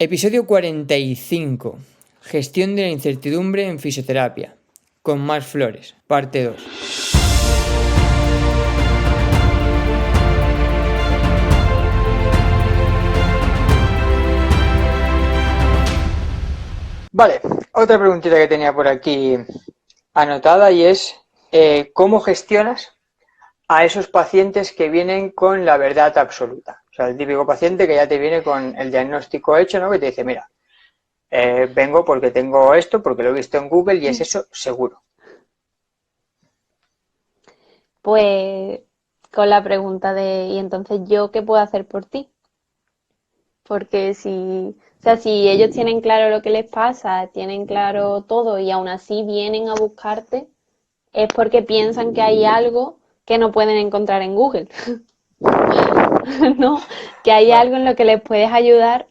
Episodio 45. Gestión de la incertidumbre en fisioterapia. Con Mar Flores, parte 2. Vale, otra preguntita que tenía por aquí anotada y es ¿cómo gestionas a esos pacientes que vienen con la verdad absoluta? O sea, el típico paciente que ya te viene con el diagnóstico hecho, ¿no? Que te dice, mira, vengo porque tengo esto, porque lo he visto en Google y es eso seguro. Pues con la pregunta de, ¿y entonces yo qué puedo hacer por ti? Porque si ellos tienen claro lo que les pasa, tienen claro todo y aún así vienen a buscarte, es porque piensan que hay algo que no pueden encontrar en Google, ¿no? Que hay Vale. algo en lo que les puedes ayudar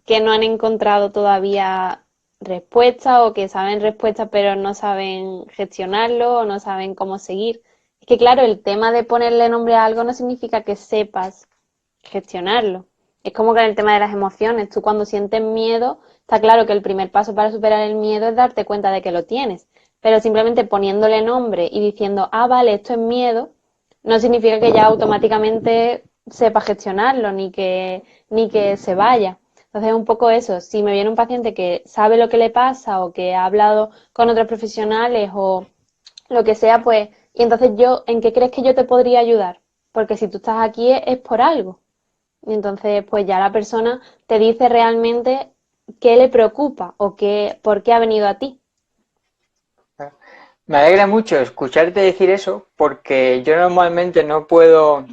que no han encontrado todavía respuesta o que saben respuesta pero no saben gestionarlo o no saben cómo seguir. Es que claro, el tema de ponerle nombre a algo no significa que sepas gestionarlo. Es como con el tema de las emociones. Tú cuando sientes miedo, está claro que el primer paso para superar el miedo es darte cuenta de que lo tienes. Pero simplemente poniéndole nombre y diciendo, ah, vale, esto es miedo, no significa que ya automáticamente sepa gestionarlo ni que se vaya. Entonces es un poco eso. Si me viene un paciente que sabe lo que le pasa o que ha hablado con otros profesionales o lo que sea, pues, y entonces yo, ¿en qué crees que yo te podría ayudar? Porque si tú estás aquí es por algo. Y entonces, pues ya la persona te dice realmente qué le preocupa o por qué ha venido a ti. Me alegra mucho escucharte decir eso porque yo normalmente no puedo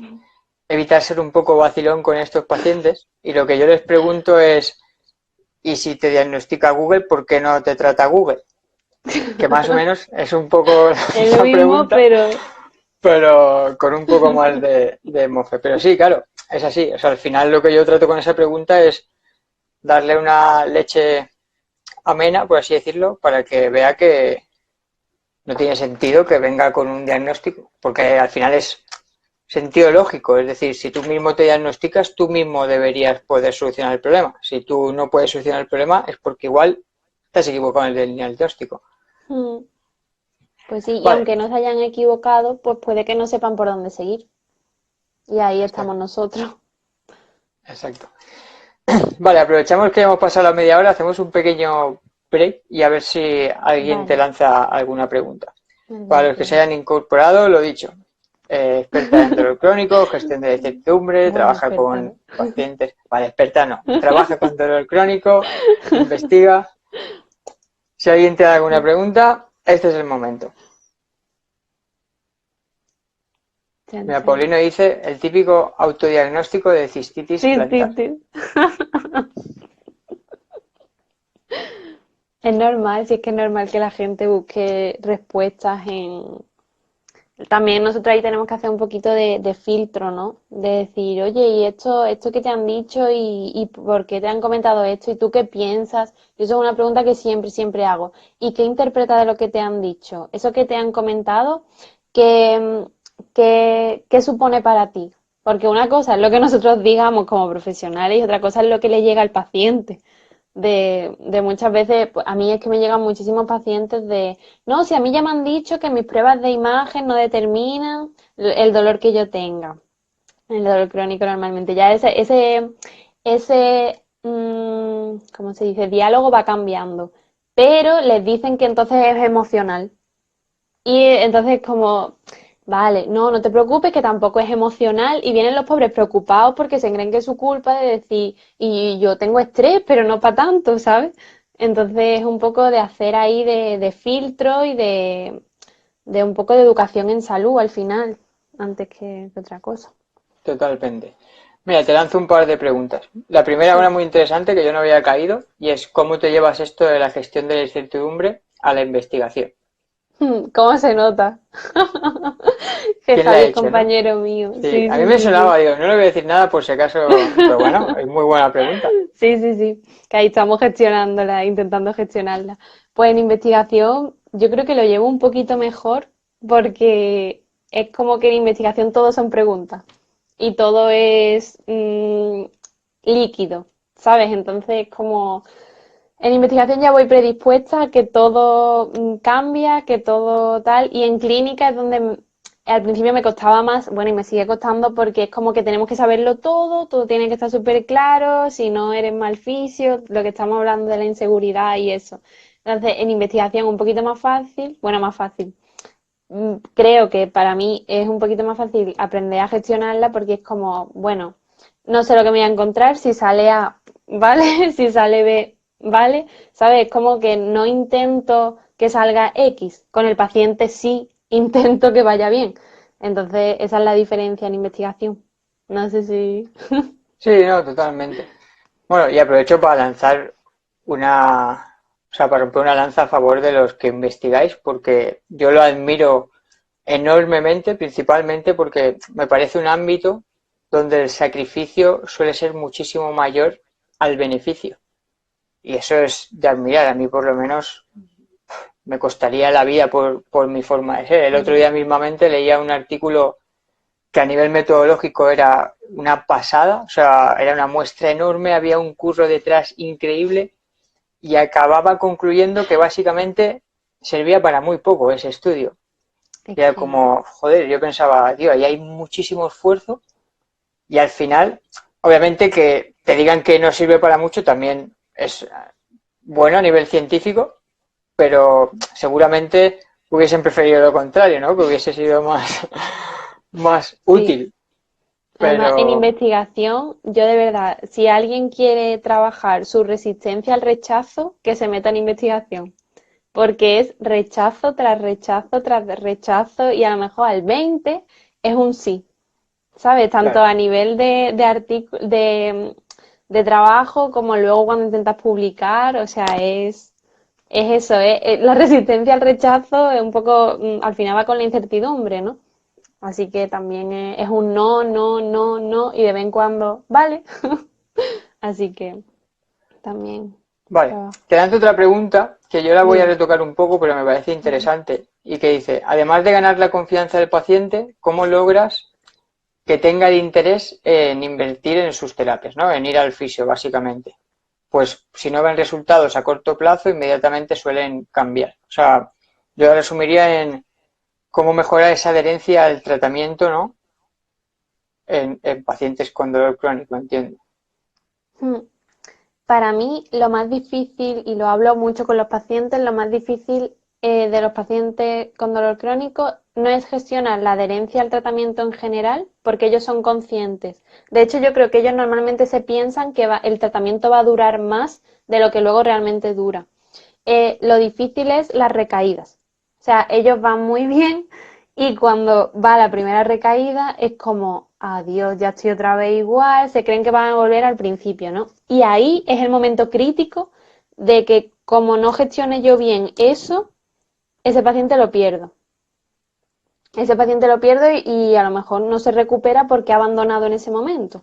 evitar ser un poco vacilón con estos pacientes y lo que yo les pregunto es, ¿y si te diagnostica Google, por qué no te trata Google? Que más o menos es un poco la Es lo misma mismo, pregunta, pero pero con un poco más de mofe. Pero sí, claro, es así. O sea, al final lo que yo trato con esa pregunta es darle una leche amena, por así decirlo, para que vea que no tiene sentido que venga con un diagnóstico, porque al final es sentido lógico, es decir, si tú mismo te diagnosticas, tú mismo deberías poder solucionar el problema. Si tú no puedes solucionar el problema es porque igual te has equivocado en el diagnóstico. mm, pues sí, y Vale, aunque no se hayan equivocado, pues puede que no sepan por dónde seguir. Y ahí está, estamos nosotros. exacto. Vale, aprovechamos que hemos pasado la media hora, hacemos un pequeño break y a ver si alguien te Vale, lanza alguna pregunta. Para algún los que se tema. hayan incorporado, lo dicho, experta en dolor crónico, gestión de la incertidumbre, Bueno, trabaja experta, con ¿no? pacientes, vale, experta no, trabaja con dolor crónico, investiga. Si alguien te da alguna pregunta, este es el momento. Chan, Mira, chan. Paulino dice el típico autodiagnóstico de cistitis Sí, sí, plantar. sí. Es normal, sí es que es normal que la gente busque respuestas en... También nosotros ahí tenemos que hacer un poquito de filtro, ¿no? De decir, oye, ¿y esto que te han dicho y por qué te han comentado esto? ¿Y tú qué piensas? Y eso es una pregunta que siempre, siempre hago. ¿Y qué interpretas de lo que te han dicho? ¿Eso que te han comentado, qué, qué supone para ti? Porque una cosa es lo que nosotros digamos como profesionales y otra cosa es lo que le llega al paciente de muchas veces, pues, a mí es que me llegan muchísimos pacientes de, no, si a mí ya me han dicho que mis pruebas de imagen no determinan el dolor que yo tenga, el dolor crónico normalmente, ya ¿cómo se dice? Diálogo va cambiando, pero les dicen que entonces es emocional. Y entonces como, vale, no, no te preocupes, que tampoco es emocional. Y vienen los pobres preocupados porque se creen que es su culpa de decir, y yo tengo estrés, pero no para tanto, ¿sabes? Entonces es un poco de hacer ahí de filtro y de un poco de educación en salud al final, antes que otra cosa. Totalmente. Mira, te lanzo un par de preguntas. La primera, una Sí. muy interesante que yo no había caído, y es ¿cómo te llevas esto de la gestión de la incertidumbre a la investigación? ¿Cómo se nota? Que ¿Quién la Javi ha es hecho, no? compañero mío. Sí, Sí, a mí sí, me sí, sí. sonaba, digo, no le voy a decir nada por si acaso, pero bueno, es muy buena pregunta. Sí, sí, sí, que ahí estamos gestionándola, intentando gestionarla. Pues en investigación yo creo que lo llevo un poquito mejor porque es como que en investigación todo son preguntas y todo es líquido. ¿sabes? Entonces, como en investigación ya voy predispuesta a que todo cambia, que todo tal, y en clínica es donde al principio me costaba más, bueno, y me sigue costando porque es como que tenemos que saberlo todo, todo tiene que estar súper claro, si no eres mal fisio, lo que estamos hablando de la inseguridad y eso. Entonces, en investigación un poquito más fácil, bueno, más fácil. Creo que para mí es un poquito más fácil aprender a gestionarla porque es como, bueno, no sé lo que me voy a encontrar, si sale A, ¿vale? Si sale B, ¿vale? ¿Sabes? Como que no intento que salga X, con el paciente sí intento que vaya bien. Entonces, esa es la diferencia en investigación. No sé si... Sí, no, totalmente. Bueno, y aprovecho para lanzar o sea, para romper una lanza a favor de los que investigáis, porque yo lo admiro enormemente, principalmente porque me parece un ámbito donde el sacrificio suele ser muchísimo mayor al beneficio. Y eso es de admirar. A mí, por lo menos, me costaría la vida por mi forma de ser. El otro día mismamente leía un artículo que a nivel metodológico era una pasada, o sea, era una muestra enorme, había un curro detrás increíble y acababa concluyendo que básicamente servía para muy poco ese estudio. Es Y era que... como, joder, yo pensaba, tío, ahí hay muchísimo esfuerzo y al final, obviamente que te digan que no sirve para mucho también es bueno a nivel científico, pero seguramente hubiesen preferido lo contrario, ¿no? Que hubiese sido más, más Sí. útil. Además, en Pero, investigación, yo de verdad, si alguien quiere trabajar su resistencia al rechazo, que se meta en investigación. Porque es rechazo tras rechazo y a lo mejor al 20 es un sí, ¿sabes? Tanto claro, a nivel de trabajo como luego cuando intentas publicar, o sea, es eso, la resistencia al rechazo es un poco, al final va con la incertidumbre, ¿no? Así que también es un no, no, no, no y de vez en cuando, vale. Así que también vale. trabajo. Te lanzo otra pregunta que yo la voy a Dime. retocar un poco, pero me parece interesante y que dice, además de ganar la confianza del paciente, ¿cómo logras que tenga el interés en invertir en sus terapias, ¿no? En ir al fisio, básicamente. Pues si no ven resultados a corto plazo, inmediatamente suelen cambiar. O sea, yo resumiría en cómo mejorar esa adherencia al tratamiento, ¿no? En pacientes con dolor crónico, entiendo. Hmm. Para mí, lo más difícil, y lo hablo mucho con los pacientes, lo más difícil de los pacientes con dolor crónico no es gestionar la adherencia al tratamiento en general, porque ellos son conscientes. De hecho, yo creo que ellos normalmente se piensan que el tratamiento va a durar más de lo que luego realmente dura. Lo difícil es las recaídas. O sea, ellos van muy bien y cuando va la primera recaída es como, adiós, ya estoy otra vez igual, se creen que van a volver al principio, ¿no? Y ahí es el momento crítico de que como no gestione yo bien eso, ese paciente lo pierdo. Ese paciente lo pierdo y a lo mejor no se recupera porque ha abandonado en ese momento.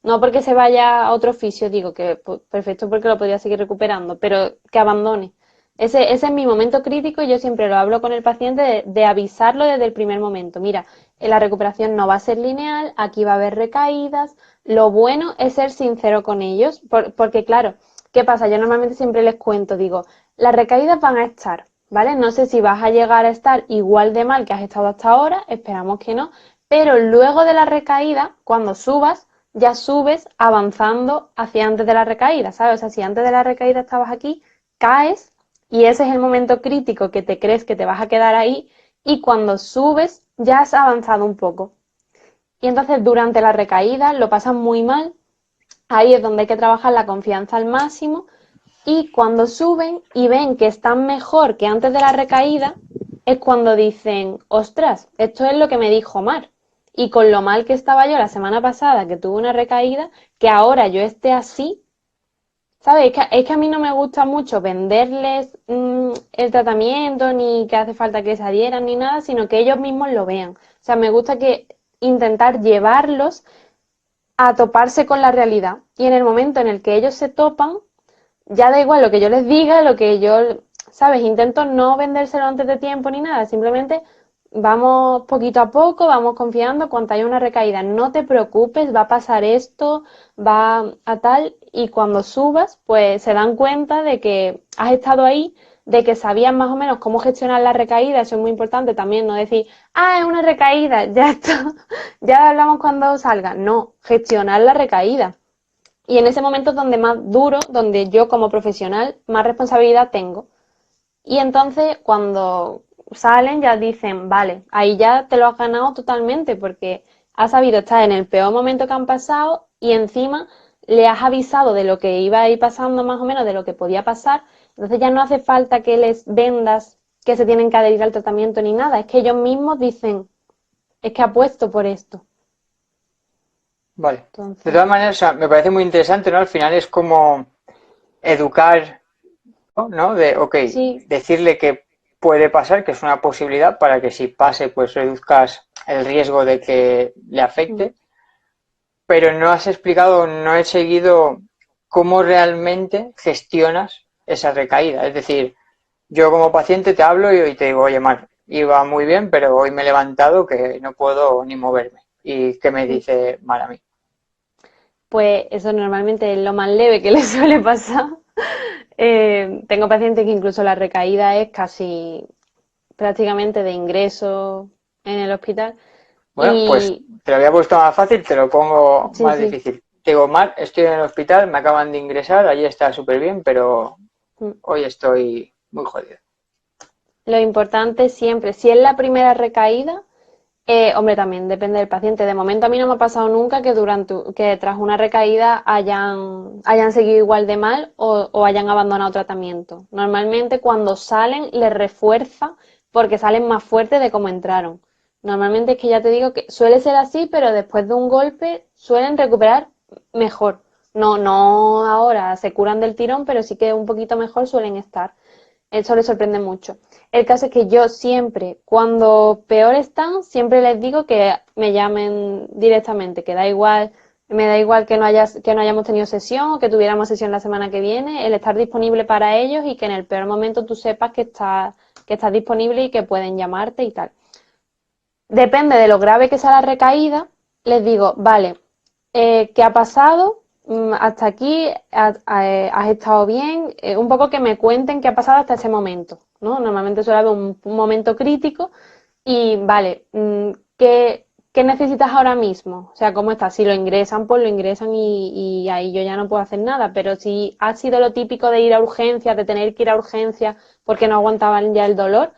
No porque se vaya a otro oficio, digo que pues, perfecto porque lo podría seguir recuperando, pero que abandone. Ese es mi momento crítico y yo siempre lo hablo con el paciente de avisarlo desde el primer momento. Mira, la recuperación no va a ser lineal, aquí va a haber recaídas. Lo bueno es ser sincero con ellos, porque claro, ¿qué pasa? Yo normalmente siempre les cuento, digo, las recaídas van a estar, ¿vale? No sé si vas a llegar a estar igual de mal que has estado hasta ahora, esperamos que no, pero luego de la recaída, cuando subas, ya subes avanzando hacia antes de la recaída, ¿sabes? O sea, si antes de la recaída estabas aquí, caes y ese es el momento crítico que te crees que te vas a quedar ahí y cuando subes ya has avanzado un poco. Y entonces durante la recaída lo pasan muy mal, ahí es donde hay que trabajar la confianza al máximo y cuando suben y ven que están mejor que antes de la recaída, es cuando dicen, ostras, esto es lo que me dijo Mar. Y con lo mal que estaba yo la semana pasada, que tuve una recaída, que ahora yo esté así, ¿sabes? Es que a mí no me gusta mucho venderles el tratamiento, ni que hace falta que se adhieran, ni nada, sino que ellos mismos lo vean. O sea, me gusta que intentar llevarlos a toparse con la realidad. Y en el momento en el que ellos se topan, ya da igual lo que yo les diga, lo que yo, ¿sabes? Intento no vendérselo antes de tiempo ni nada, simplemente vamos poquito a poco, vamos confiando, cuando haya una recaída, no te preocupes, va a pasar esto, va a tal, y cuando subas, pues se dan cuenta de que has estado ahí, de que sabías más o menos cómo gestionar la recaída. Eso es muy importante también, no decir, es una recaída, ya está, ya hablamos cuando salga. No, gestionar la recaída. Y en ese momento es donde más duro, donde yo como profesional más responsabilidad tengo. Y entonces cuando salen ya dicen, vale, ahí ya te lo has ganado totalmente porque has sabido estar en el peor momento que han pasado y encima le has avisado de lo que iba a ir pasando más o menos, de lo que podía pasar. Entonces ya no hace falta que les vendas que se tienen que adherir al tratamiento ni nada. Es que ellos mismos dicen, es que apuesto por esto. Vale. De Entonces, todas maneras, o sea, me parece muy interesante, ¿no? Al final es como educar, ¿no? De, ok, sí. decirle que puede pasar, que es una posibilidad para que si pase, pues reduzcas el riesgo de que le Mm. afecte, pero no has explicado, no he seguido cómo realmente gestionas esa recaída. Es decir, yo como paciente te hablo y te digo, oye, Mar, iba muy bien, pero hoy me he levantado que no puedo ni moverme. ¿Y qué me Mm. dice Mar a mí? Pues eso normalmente es lo más leve que les suele pasar. Tengo pacientes que incluso la recaída es casi prácticamente de ingreso en el hospital. Bueno, pues Y te lo había puesto más fácil, te lo pongo sí, más sí. difícil. Te digo, Mar, estoy en el hospital, me acaban de ingresar, allí está súper bien, pero Mm. hoy estoy muy jodido. Lo importante siempre, si es la primera recaída, hombre, también depende del paciente. De momento a mí no me ha pasado nunca que que tras una recaída hayan seguido igual de mal o hayan abandonado tratamiento. Normalmente cuando salen les refuerza porque salen más fuertes de cómo entraron. Normalmente es que ya te digo que suele ser así, pero después de un golpe suelen recuperar mejor. No, no ahora se curan del tirón, pero sí que un poquito mejor suelen estar. Eso les sorprende mucho. El caso es que yo siempre, cuando peor están, siempre les digo que me llamen directamente, que da igual, me da igual que no hayamos tenido sesión o que tuviéramos sesión la semana que viene, el estar disponible para ellos y que en el peor momento tú sepas que estás disponible y que pueden llamarte y tal. Depende de lo grave que sea la recaída, les digo, vale, ¿qué ha pasado? Hasta aquí has estado bien, un poco que me cuenten qué ha pasado hasta ese momento, ¿no? Normalmente suele haber un momento crítico y, vale, ¿qué necesitas ahora mismo? O sea, ¿cómo estás? Si lo ingresan, pues lo ingresan y ahí yo ya no puedo hacer nada, pero si ha sido lo típico de ir a urgencias, de tener que ir a urgencias porque no aguantaban ya el dolor,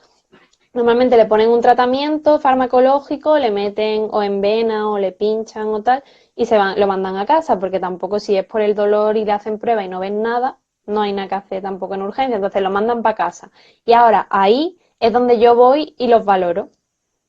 normalmente le ponen un tratamiento farmacológico, le meten o en vena o le pinchan o tal y lo mandan a casa porque tampoco si es por el dolor y le hacen prueba y no ven nada, no hay nada que hacer tampoco en urgencia, entonces lo mandan para casa. Y ahora ahí es donde yo voy y los valoro.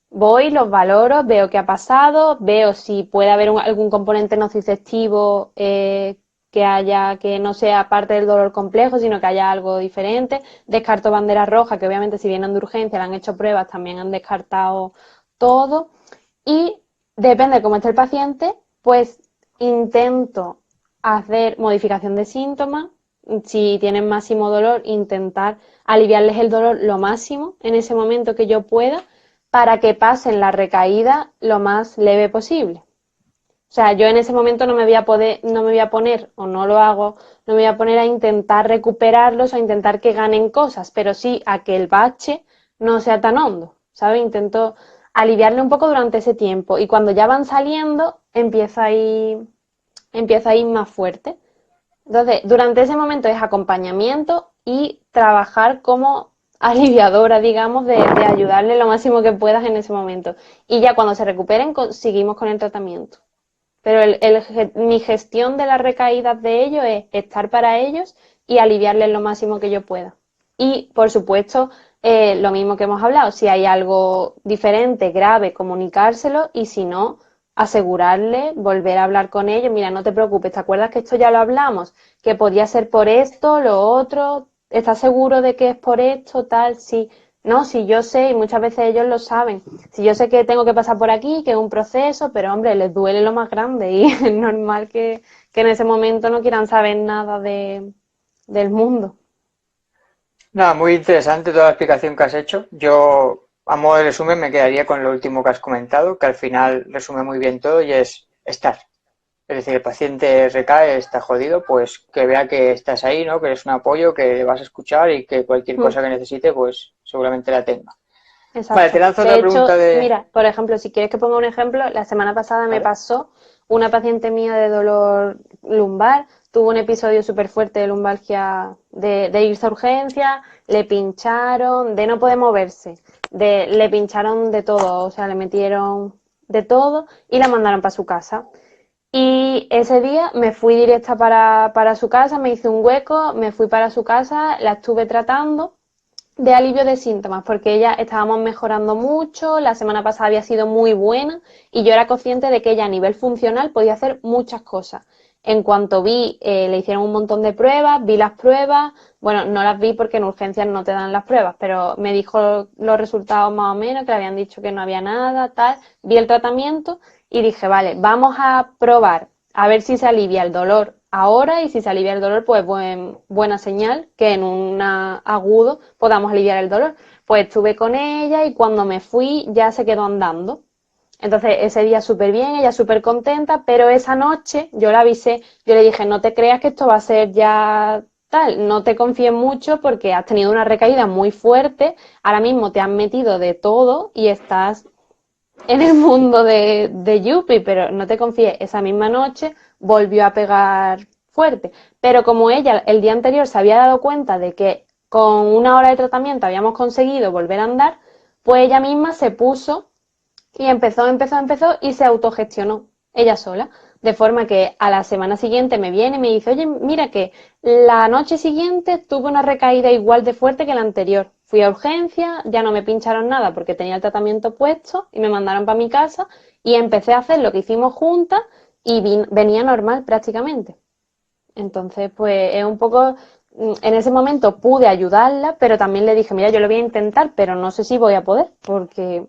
Voy, los valoro, veo qué ha pasado, veo si puede haber algún componente nociceptivo que no sea parte del dolor complejo, sino que haya algo diferente. Descarto banderas rojas, que obviamente si vienen de urgencia, le han hecho pruebas, también han descartado todo. Y depende de cómo esté el paciente, pues intento hacer modificación de síntomas. Si tienen máximo dolor, intentar aliviarles el dolor lo máximo en ese momento que yo pueda para que pasen la recaída lo más leve posible. O sea, yo en ese momento no me voy a poner, o no lo hago, no me voy a poner a intentar recuperarlos, a intentar que ganen cosas, pero sí a que el bache no sea tan hondo, ¿sabes? Intento aliviarle un poco durante ese tiempo y cuando ya van saliendo empieza a ir más fuerte. Entonces, durante ese momento es acompañamiento y trabajar como aliviadora, digamos, de ayudarle lo máximo que puedas en ese momento. Y ya cuando se recuperen, seguimos con el tratamiento. Pero mi gestión de las recaídas de ellos es estar para ellos y aliviarles lo máximo que yo pueda. Y, por supuesto, lo mismo que hemos hablado, si hay algo diferente, grave, comunicárselo y si no, asegurarle, volver a hablar con ellos. Mira, no te preocupes, ¿te acuerdas que esto ya lo hablamos? Que podía ser por esto, lo otro, ¿estás seguro de que es por esto, tal? Sí. No, si yo sé, y muchas veces ellos lo saben, si yo sé que tengo que pasar por aquí, que es un proceso, pero hombre, les duele lo más grande y es normal que en ese momento no quieran saber nada del mundo. Nada, muy interesante toda la explicación que has hecho. Yo, a modo de resumen, me quedaría con lo último que has comentado, que al final resume muy bien todo y es estar. Es decir, el paciente recae, está jodido, pues que vea que estás ahí, ¿no? Que eres un apoyo, que le vas a escuchar y que cualquier cosa que necesite, pues seguramente la tenga. Vale, te Exacto. lanzo De otra pregunta hecho, de... mira, por ejemplo, si quieres que ponga un ejemplo, la semana pasada me ¿Vale? pasó una paciente mía de dolor lumbar, tuvo un episodio súper fuerte de lumbalgia, de irse a urgencia, le pincharon, de no poder moverse, le pincharon de todo, o sea, le metieron de todo y la mandaron para su casa. Y ese día me fui directa para su casa, me hice un hueco, me fui para su casa, la estuve tratando de alivio de síntomas, porque ella estábamos mejorando mucho, la semana pasada había sido muy buena y yo era consciente de que ella a nivel funcional podía hacer muchas cosas. En cuanto vi, le hicieron un montón de pruebas, vi las pruebas, bueno, no las vi porque en urgencias no te dan las pruebas, pero me dijo los resultados más o menos, que le habían dicho que no había nada, tal, vi el tratamiento y dije, vale, vamos a probar a ver si se alivia el dolor ahora y si se alivia el dolor, pues buena señal que en un agudo podamos aliviar el dolor. Pues estuve con ella y cuando me fui ya se quedó andando. Entonces ese día súper bien, ella súper contenta, pero esa noche yo la avisé, yo le dije, no te creas que esto va a ser ya tal, no te confíes mucho porque has tenido una recaída muy fuerte, ahora mismo te han metido de todo y estás en el mundo de Yuppie, pero no te confíes, esa misma noche volvió a pegar fuerte. Pero como ella el día anterior se había dado cuenta de que con una hora de tratamiento habíamos conseguido volver a andar, pues ella misma se puso y empezó y se autogestionó ella sola. De forma que a la semana siguiente me viene y me dice, oye, mira que la noche siguiente tuve una recaída igual de fuerte que la anterior. Fui a urgencia, ya no me pincharon nada porque tenía el tratamiento puesto y me mandaron para mi casa y empecé a hacer lo que hicimos juntas y venía normal prácticamente. Entonces, pues es un poco, en ese momento pude ayudarla, pero también le dije, mira, yo lo voy a intentar, pero no sé si voy a poder, porque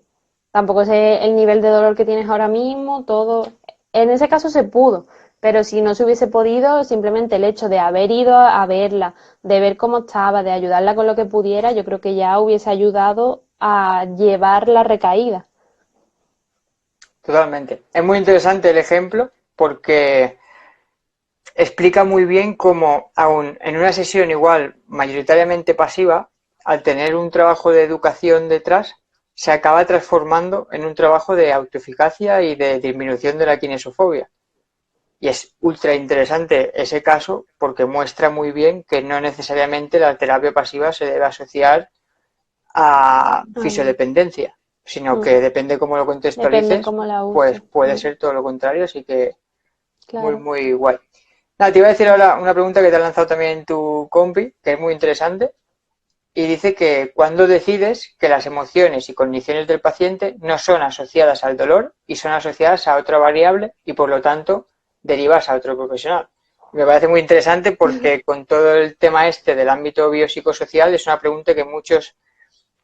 tampoco sé el nivel de dolor que tienes ahora mismo, todo. En ese caso se pudo, pero si no se hubiese podido, simplemente el hecho de haber ido a verla, de ver cómo estaba, de ayudarla con lo que pudiera, yo creo que ya hubiese ayudado a llevar la recaída. Totalmente. Es muy interesante el ejemplo porque explica muy bien cómo, aun en una sesión igual mayoritariamente pasiva, al tener un trabajo de educación detrás, se acaba transformando en un trabajo de autoeficacia y de disminución de la kinesofobia. Y es ultra interesante ese caso porque muestra muy bien que no necesariamente la terapia pasiva se debe asociar a Ah, fisiodependencia, sino mm, que depende cómo lo depende contextualices, cómo la pues uses. puede ser todo lo contrario, así que muy, Claro. muy guay. Nada, te iba a decir ahora una pregunta que te ha lanzado también tu compi, que es muy interesante, y dice que cuando decides que las emociones y condiciones del paciente no son asociadas al dolor y son asociadas a otra variable y por lo tanto derivas a otro profesional. Me parece muy interesante porque con todo el tema este del ámbito biopsicosocial es una pregunta que muchos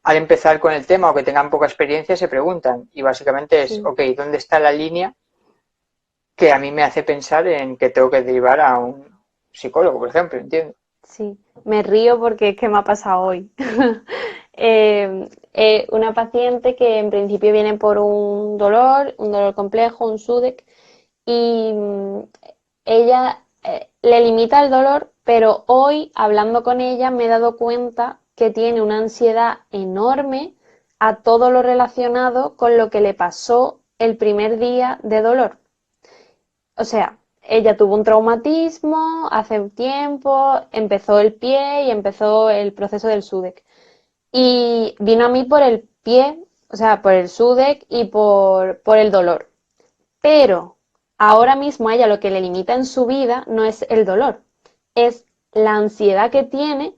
al empezar con el tema o que tengan poca experiencia se preguntan y básicamente es, Sí. ok, ¿dónde está la línea que a mí me hace pensar en que tengo que derivar a un psicólogo, por ejemplo? ¿Entiendes? Sí, me río porque es que me ha pasado hoy. Una paciente que en principio viene por un dolor complejo, un SUDEC, y ella le limita el dolor, pero hoy, hablando con ella, me he dado cuenta que tiene una ansiedad enorme a todo lo relacionado con lo que le pasó el primer día de dolor. O sea, ella tuvo un traumatismo hace un tiempo, empezó el pie y empezó el proceso del SUDEC. Y vino a mí por el pie, o sea, por el SUDEC y por el dolor. Pero ahora mismo a ella lo que le limita en su vida no es el dolor, es la ansiedad que tiene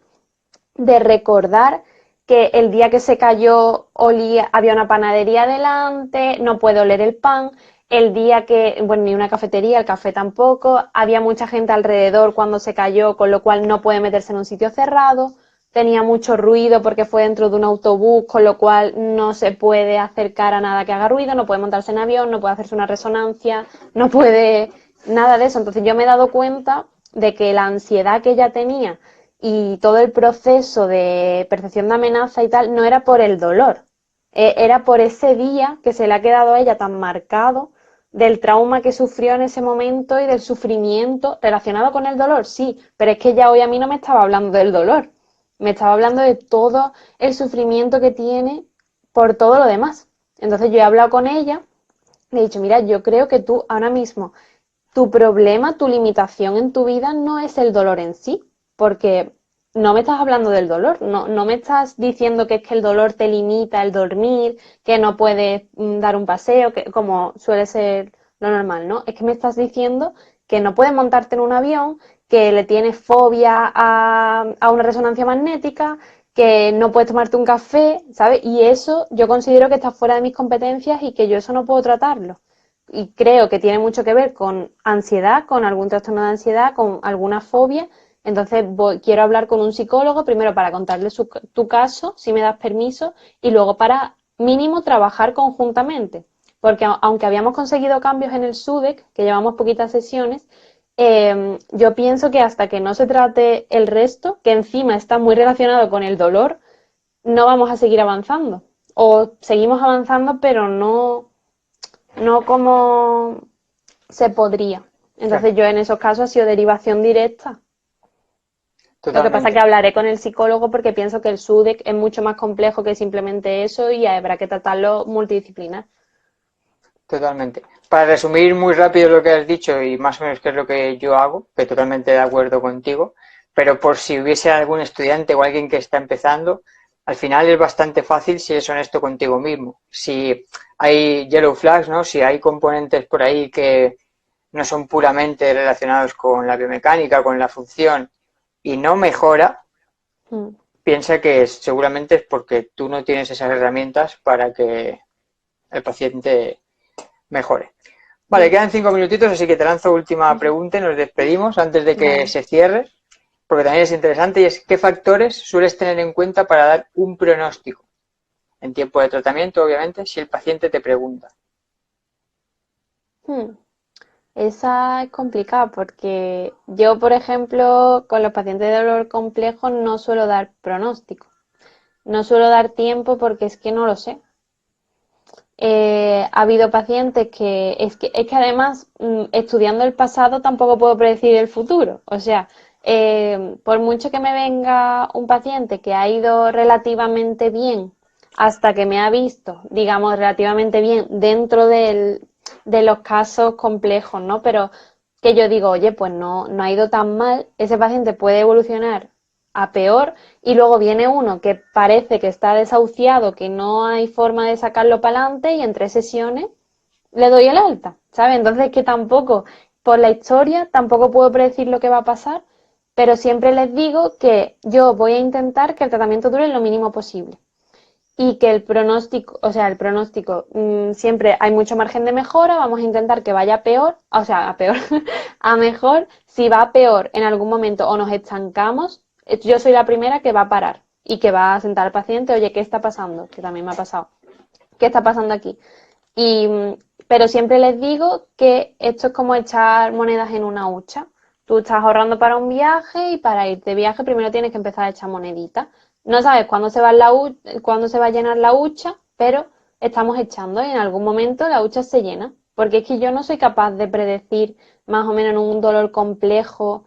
de recordar que el día que se cayó había una panadería delante, no puede oler el pan, el día que, bueno, ni una cafetería, el café tampoco, había mucha gente alrededor cuando se cayó, con lo cual no puede meterse en un sitio cerrado, tenía mucho ruido porque fue dentro de un autobús, con lo cual no se puede acercar a nada que haga ruido, no puede montarse en avión, no puede hacerse una resonancia, no puede nada de eso. Entonces yo me he dado cuenta de que la ansiedad que ella tenía y todo el proceso de percepción de amenaza y tal no era por el dolor, era por ese día que se le ha quedado a ella tan marcado del trauma que sufrió en ese momento y del sufrimiento relacionado con el dolor, sí, pero es que ya hoy a mí no me estaba hablando del dolor, me estaba hablando de todo el sufrimiento que tiene por todo lo demás. Entonces yo he hablado con ella, le he dicho, mira, yo creo que tú ahora mismo, tu problema, tu limitación en tu vida no es el dolor en sí, porque no me estás hablando del dolor, no me estás diciendo que es que el dolor te limita el dormir, que no puedes dar un paseo, que como suele ser lo normal, ¿no? Es que me estás diciendo que no puedes montarte en un avión, que le tienes fobia a una resonancia magnética, que no puedes tomarte un café, ¿sabes? Y eso yo considero que está fuera de mis competencias y que yo eso no puedo tratarlo. Y creo que tiene mucho que ver con ansiedad, con algún trastorno de ansiedad, con alguna fobia. Entonces quiero hablar con un psicólogo, primero para contarle tu caso, si me das permiso, y luego para mínimo trabajar conjuntamente. Porque aunque habíamos conseguido cambios en el SUDEC, que llevamos poquitas sesiones, yo pienso que hasta que no se trate el resto, que encima está muy relacionado con el dolor, no vamos a seguir avanzando. O seguimos avanzando, pero no como se podría. Claro, Entonces yo en esos casos ha sido derivación directa. Lo que pasa es que totalmente. hablaré con el psicólogo porque pienso que el SUDEC es mucho más complejo que simplemente eso y habrá que tratarlo multidisciplinar. Totalmente. Para resumir muy rápido lo que has dicho y más o menos qué es lo que yo hago, que totalmente de acuerdo contigo, pero por si hubiese algún estudiante o alguien que está empezando, al final es bastante fácil si eres honesto contigo mismo. Si hay yellow flags, ¿no? Si hay componentes por ahí que no son puramente relacionados con la biomecánica, con la función y no mejora, Mm. piensa que seguramente es porque tú no tienes esas herramientas para que el paciente mejore. Vale, Mm. quedan 5 minutitos, así que te lanzo última pregunta y nos despedimos antes de que Vale. se cierre, porque también es interesante y es ¿qué factores sueles tener en cuenta para dar un pronóstico? En tiempo de tratamiento, obviamente, si el paciente te pregunta. Mm. Esa es complicada porque yo, por ejemplo, con los pacientes de dolor complejo no suelo dar pronóstico. No suelo dar tiempo porque es que no lo sé. Ha habido pacientes que además, estudiando el pasado tampoco puedo predecir el futuro. O sea, por mucho que me venga un paciente que ha ido relativamente bien hasta que me ha visto, digamos, relativamente bien dentro de los casos complejos, ¿no? Pero que yo digo, oye, pues no ha ido tan mal, ese paciente puede evolucionar a peor y luego viene uno que parece que está desahuciado, que no hay forma de sacarlo para adelante y en 3 sesiones le doy el alta, ¿sabes? Entonces que tampoco, por la historia, tampoco puedo predecir lo que va a pasar, pero siempre les digo que yo voy a intentar que el tratamiento dure lo mínimo posible y que el pronóstico, o sea, el pronóstico, siempre hay mucho margen de mejora, vamos a intentar que vaya peor, o sea, a peor, a mejor, si va peor en algún momento o nos estancamos, yo soy la primera que va a parar y que va a sentar al paciente, oye, ¿qué está pasando? Que también me ha pasado. ¿Qué está pasando aquí? Y, pero siempre les digo que esto es como echar monedas en una hucha. Tú estás ahorrando para un viaje y para ir de viaje primero tienes que empezar a echar moneditas. No sabes cuándo se va a llenar la hucha, pero estamos echando y en algún momento la hucha se llena. Porque es que yo no soy capaz de predecir más o menos en un dolor complejo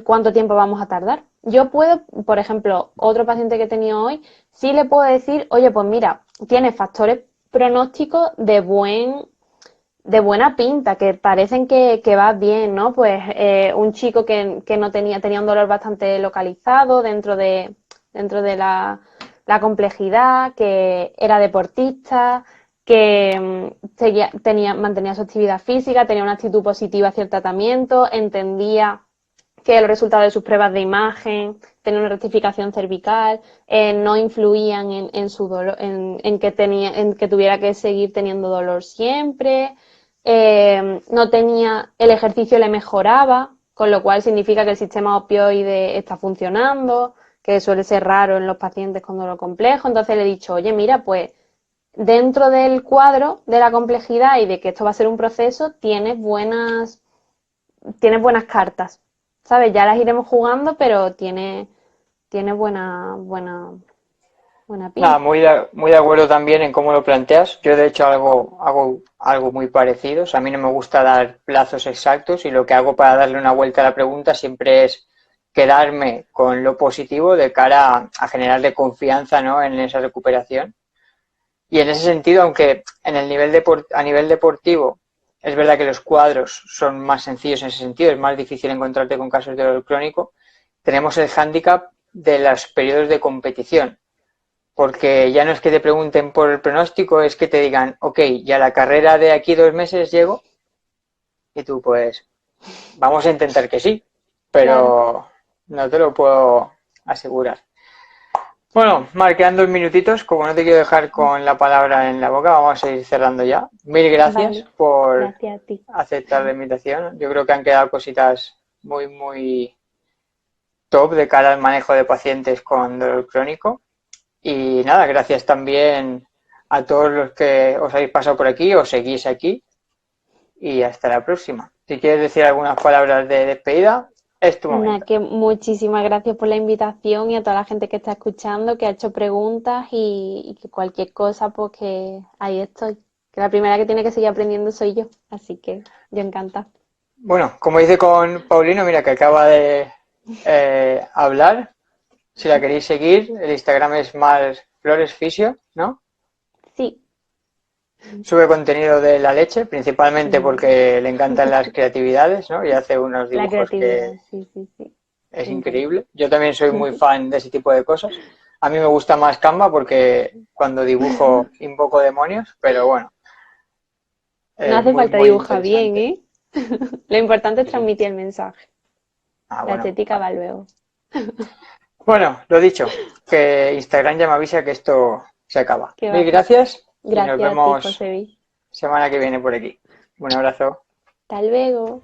cuánto tiempo vamos a tardar. Yo puedo, por ejemplo, otro paciente que he tenido hoy, sí le puedo decir, oye, pues mira, tiene factores pronósticos de buena pinta, que parecen que va bien, ¿no? Pues un chico que no tenía un dolor bastante localizado dentro de la complejidad, que era deportista, que mantenía su actividad física, tenía una actitud positiva hacia el tratamiento, entendía que los resultados de sus pruebas de imagen, tenía una rectificación cervical, no influían en su dolor, en que tuviera que seguir teniendo dolor siempre, no tenía, el ejercicio le mejoraba, con lo cual significa que el sistema opioide está funcionando, que suele ser raro en los pacientes con dolor complejo. Entonces le he dicho, oye, mira, pues dentro del cuadro de la complejidad y de que esto va a ser un proceso, tienes buenas cartas, ¿sabes? Ya las iremos jugando, pero tiene buena. Buena Nada, pinta. muy de acuerdo también en cómo lo planteas. Yo de hecho hago algo muy parecido. O sea, a mí no me gusta dar plazos exactos y lo que hago para darle una vuelta a la pregunta siempre es quedarme con lo positivo de cara a generarle confianza, ¿no? En esa recuperación. Y en ese sentido, aunque en el a nivel deportivo es verdad que los cuadros son más sencillos en ese sentido, es más difícil encontrarte con casos de dolor crónico, tenemos el hándicap de los periodos de competición, porque ya no es que te pregunten por el pronóstico, es que te digan, ok, ya la carrera de aquí 2 meses llego, y tú pues vamos a intentar que sí, Claro. pero no te lo puedo asegurar. Bueno, Mar, quedan 2 minutitos, como no te quiero dejar con la palabra en la boca, vamos a ir cerrando ya. Mil gracias Vale. por Gracias a ti. aceptar la invitación. Yo creo que han quedado cositas muy top de cara al manejo de pacientes con dolor crónico. Y nada, gracias también a todos los que os habéis pasado por aquí, os seguís aquí y hasta la próxima. Si quieres decir algunas palabras de despedida, es tu Nada, momento. que muchísimas gracias por la invitación y a toda la gente que está escuchando, que ha hecho preguntas y que cualquier cosa, pues que ahí estoy. Que la primera que tiene que seguir aprendiendo soy yo. Así que yo encantada. Bueno, como dice con Paulino, mira que acaba de hablar. Si la queréis seguir, el Instagram es más Flores Fisio, ¿no? Sí, Sube contenido de la leche, principalmente sí. porque le encantan las creatividades, ¿no? Y hace unos La dibujos que creatividad, sí, sí, sí. es Me encanta. increíble. Yo también soy muy fan de ese tipo de cosas. A mí me gusta más Canva porque cuando dibujo invoco demonios, pero bueno, No hace muy, falta muy dibujar bien, interesante. ¿eh? Lo importante es Sí, sí. transmitir el mensaje. Ah, La bueno, estética va vale. luego. Bueno, lo dicho, que Instagram ya me avisa que esto se acaba. ¿Qué Mil va? gracias y nos Gracias a ti, vemos José. semana que viene por aquí. Un abrazo. Hasta luego.